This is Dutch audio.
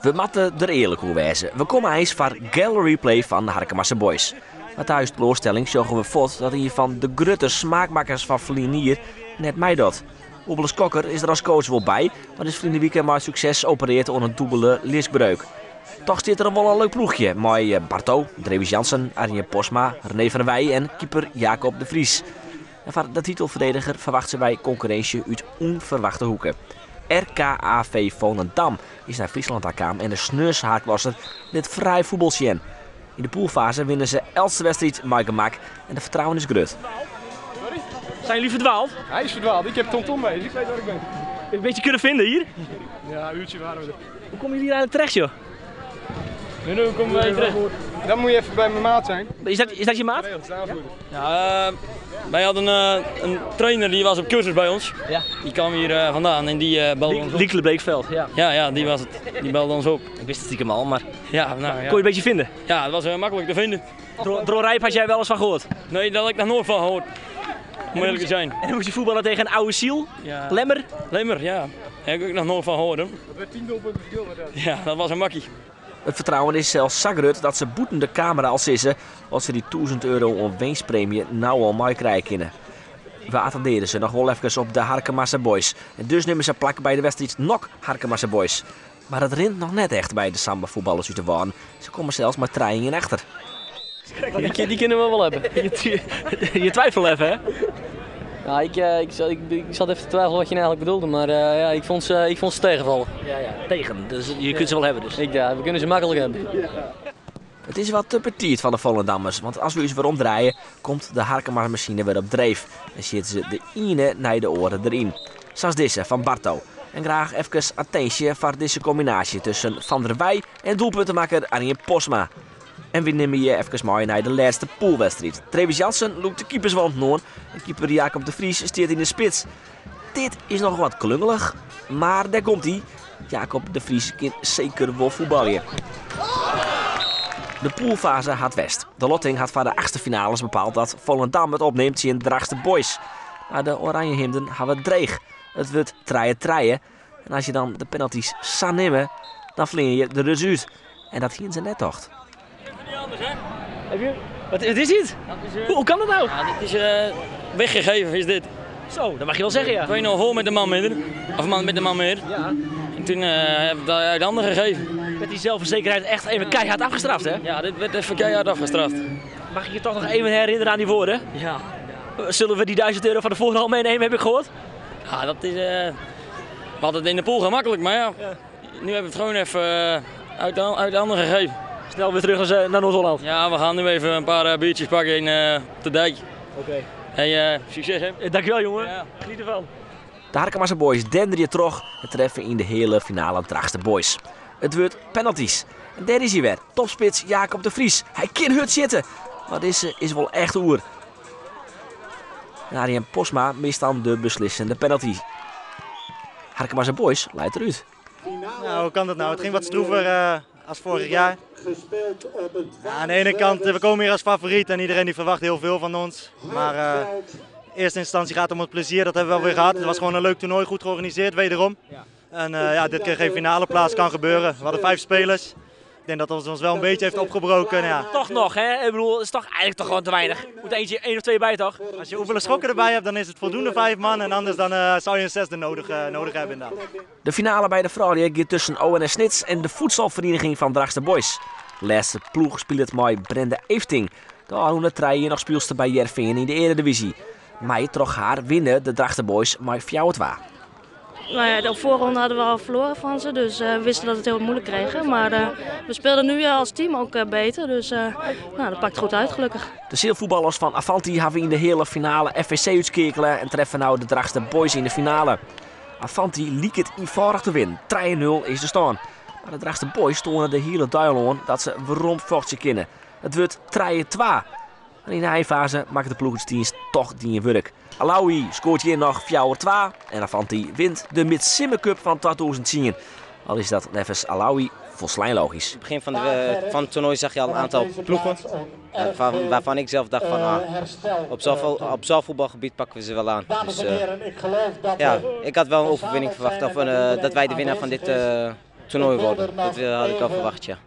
We moeten er eerlijk over wezen. We komen eens voor gallery play van de Harkemasse Boys. Met thuis teleurstelling zorgen we voort dat hij van de grutte smaakmakers van Vlienier net mij doet. Oebeles Kokker is er als coach wel bij, maar is vrienden weekend maar succes opereert onder een dubbele liesbreuk. Toch zit er wel een leuk ploegje met Barto, Drevis Jansen, Arjen Posma, René van der Wij en keeper Jacob de Vries. En van de titelverdediger verwachten wij concurrentie uit onverwachte hoeken. RKAV Volendam is naar Friesland aangekomen en de sneurshaaklasser dit vrij voetbalsje. In de poolfase winnen ze elke wedstrijd met gemak en de vertrouwen is groot. Zijn jullie verdwaald? Hij is verdwaald. Ik heb TomTom mee, dus ik weet waar ik ben. Een beetje kunnen vinden hier? Ja, een uurtje waren we er. Hoe komen jullie hier eigenlijk terecht, joh? Nu komen wij terecht. Dan moet je even bij mijn maat zijn. Is dat je maat? Ja, wij hadden een trainer die was op cursus bij ons. Ja. Die kwam hier vandaan en die belde ons op. Liekele Bleekveld, ja. Ja, die was het. Die belde ons op. Ik wist het stiekem al, maar Ja, nou kon ja. je een beetje vinden? Ja, het was makkelijk te vinden. Drorijp had jij wel eens van gehoord? Nee, daar had ik nog nooit van gehoord. Om eerlijk te zijn. En dan moest je voetballen tegen een oude ziel, Ja. Lemmer. Lemmer, ja. Daar heb ik nog nooit van gehoord. Hoor. Dat werd 10 doelpunten verschil met dat. Ja, dat was een makkie. Het vertrouwen is zelfs zo groot dat ze boeten de camera al sissen als ze die €1000 winstpremie nou al mooi krijgen kunnen. We attenderen ze nog wel even op de Harkemasse Boys. En dus nemen ze plak bij de wedstrijd NOC Harkemasse Boys. Maar het rint nog net echt bij de samba voetballers uit de waan. Ze komen zelfs maar trein in achter. Die kunnen we wel hebben. Je twijfelt even, hè? Ja, ik zat even te twijfelen wat je nou eigenlijk bedoelde, maar ja, ik vond ze tegenvallen. Ja, tegen. Dus je kunt ze wel hebben dus. We kunnen ze makkelijk hebben. Het is wat te petit van de Volendammers, want als we eens weer omdraaien, komt de Harkemasse machine weer op dreef. En zitten ze de ene naar de oren erin. Zoals deze van Barto. En graag even attentie voor deze combinatie tussen Van der Wij en doelpuntenmaker Arjen Posma. En we nemen je even mee naar de laatste poolwedstrijd. Drevis Jansen loopt de keeperswand noon en keeper Jacob de Vries steert in de spits. Dit is nog wat klungelig, maar daar komt hij. Jacob de Vries kan zeker wel voetballen. De poolfase gaat west. De lotting had voor de achtste finales bepaald dat Volendam het opneemt in Drachtste Boys. Maar de oranje hemden hebben dreig. Het wordt treien. En als je dan de penalties zou nemen, dan vlieg je de dus uit. En dat hier ze net toch. Wat is dit? Hoe kan dat nou? Ja, dit is weggegeven, is dit. Zo, dat mag je wel zeggen, ja. 2-0 voor met de man midden. Of met de man meer. Ja. En toen heb ik dat uit de ander gegeven. Met die zelfverzekerheid echt even keihard afgestraft, hè? Ja, dit werd even keihard afgestraft. Mag ik je toch nog even herinneren aan die woorden? Ja. Zullen we die €1000 van de vorige al meenemen, heb ik gehoord? Ja, dat is... we hadden het in de pool gemakkelijk, maar ja. Nu hebben we het gewoon even uit de ander gegeven. Snel weer terug naar Noord-Holland. Ja, we gaan nu even een paar biertjes pakken op de dijk. Oké. Hey, succes hè. Dankjewel, jongen. Ja. Geniet ervan. De Harkemasse Boys denderen je terug en treffen in de hele finale Drachtste Boys. Het wordt penalties. En daar is hij weer. Topspits Jacob de Vries. Hij kan hut zitten. Maar deze is wel echt oer. Arjen Posma mist dan de beslissende penalty. Harkemasse Boys leidt eruit. Nou, hoe kan dat nou? Het ging wat stroever als vorig jaar. Ja, aan de ene kant, we komen hier als favoriet en iedereen die verwacht heel veel van ons. Maar in eerste instantie gaat het om het plezier, dat hebben we wel weer gehad. Het was gewoon een leuk toernooi, goed georganiseerd, wederom. En ja, dit keer geen finale plaats, kan gebeuren. We hadden 5 spelers. Ik denk dat het ons wel een beetje heeft opgebroken. Ja. Toch nog, hè? Ik bedoel, het is toch eigenlijk toch gewoon te weinig. Moet eentje, 1 of 2 bij, toch? Als je hoeveel schokken erbij hebt, dan is het voldoende 5 man. En anders dan zou je een 6e nodig hebben inderdaad. De finale bij de vrouwen gaat tussen ONS Snits en de voedselvereniging van Drachtste Boys. De laatste ploeg speelt het met Brenda Efting. De Arhoene Treije nog speelste bij Jervingen in de Eredivisie. Maar troch haar winnen de Drachtste Boys met 4-2. Nou ja, de voorronde hadden we al verloren van ze, dus we wisten dat we het heel moeilijk kregen. Maar we speelden nu als team ook beter, dus nou, dat pakt goed uit gelukkig. De zeelvoetballers van Avanti hebben in de hele finale FVC uitskekelen en treffen nou de Drachtste Boys in de finale. Avanti liek het eenvoudig te winnen. 3-0 is de stand. Maar de Drachtste Boys stonden de hele duil aan dat ze waarom vochtje kennen. Het wordt 3-2. En in de eindfase maakt de ploegendienst toch die werk. Alaoui scoort hier nog 4-2 en Avanti wint de Midsimmer Cup van 2010. Al is dat nevens Alaoui volslijn logisch. Op het begin van het toernooi zag je al een aantal ploegen waarvan ik zelf dacht van op zaalvoetbalgebied pakken we ze wel aan. Dus, ja, ik had wel een overwinning verwacht of dat wij de winnaar toernooi worden. Dat had ik al verwacht, ja.